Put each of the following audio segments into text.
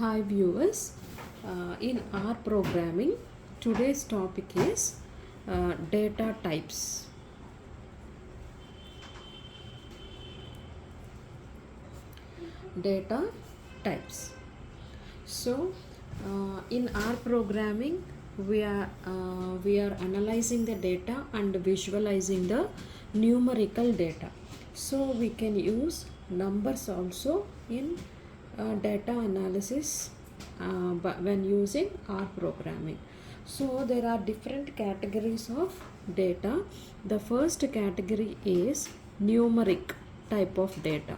Hi viewers, in R programming, today's topic is data types. Data types. So, in R programming, we are analyzing the data and visualizing the numerical data. So we can use numbers also in data analysis when using R programming. So there are different categories of data. The first category is numeric type of data.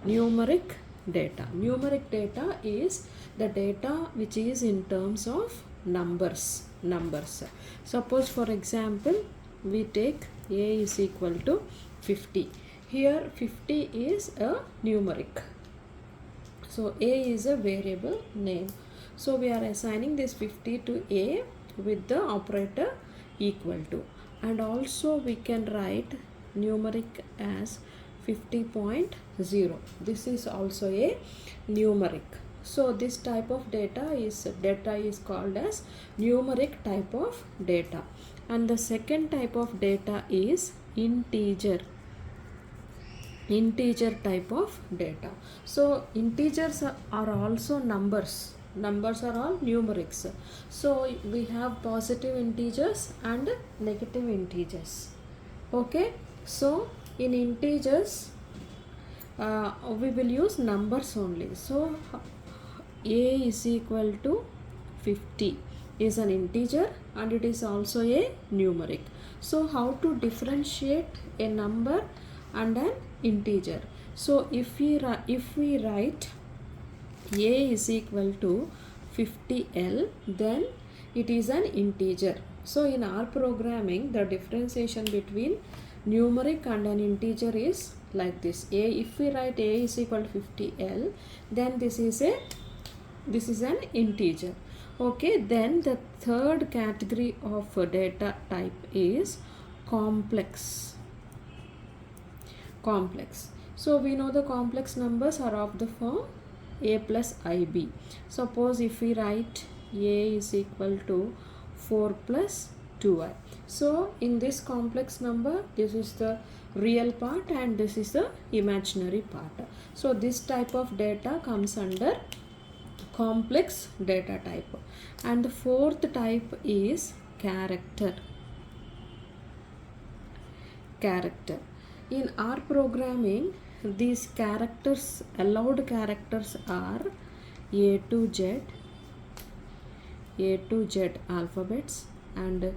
Numeric data is the data which is in terms of numbers. Suppose for example we take a is equal to 50. Here 50 is a numeric. So a is a variable name. So we are assigning this 50 to a with the operator equal to, and also we can write numeric as 50.0. This is also a numeric. So this type of data is called as numeric type of data. And the second type of data is integer type of data. So integers are also numbers. Numbers are all numerics. So we have positive integers and negative integers. Okay, so in integers we will use numbers only. So a is equal to 50 is an integer and it is also a numeric. So how to differentiate a number and an integer? So if we write a is equal to 50L, then it is an integer. So in our programming, the differentiation between numeric and an integer is like this. If we write a is equal to 50L, then this is an integer. Okay, then the third category of data type is complex. So we know the complex numbers are of the form a plus ib. Suppose if we write a is equal to 4 plus 2i. So in this complex number, this is the real part and this is the imaginary part. So this type of data comes under complex data type. And the fourth type is character. In R programming, these characters, allowed characters are A to Z alphabets and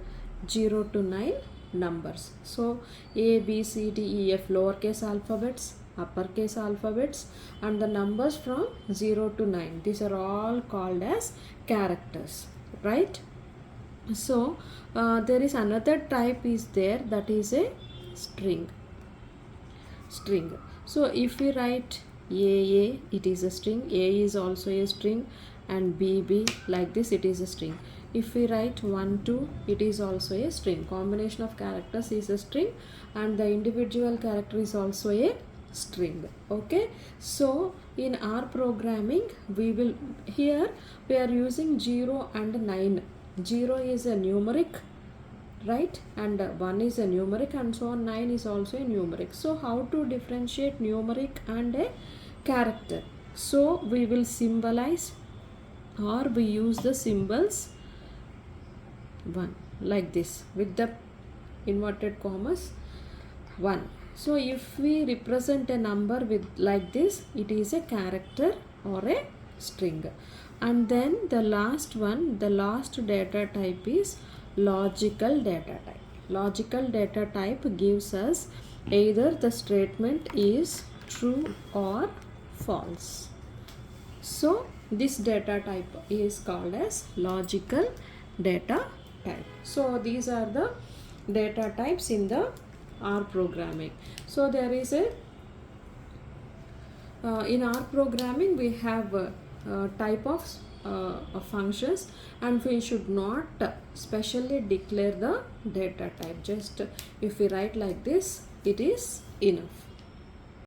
0 to 9 numbers. So A, B, C, D, E, F lowercase alphabets, uppercase alphabets, and the numbers from 0 to 9. These are all called as characters, right? So there is another type is there, that is a string. So if we write a, it is a string. A is also a string, and b, like this, it is a string. If we write 1, 2, it is also a string. Combination of characters is a string, and the individual character is also a string. Okay, so in our programming, we are using 0 and 9. 0 is a numeric, right, and 1 is a numeric, and so on. 9 is also a numeric. So how to differentiate numeric and a character? So we will symbolize, or we use the symbols 1 like this with the inverted commas 1. So if we represent a number with like this, it is a character or a string. And then the last one, the last data type is logical data type. Logical data type gives us either the statement is true or false. So this data type is called as logical data type. So these are the data types in the R programming. So there is a in R programming we have a type of functions, and we should not specially declare the data type. Just if we write like this, it is enough.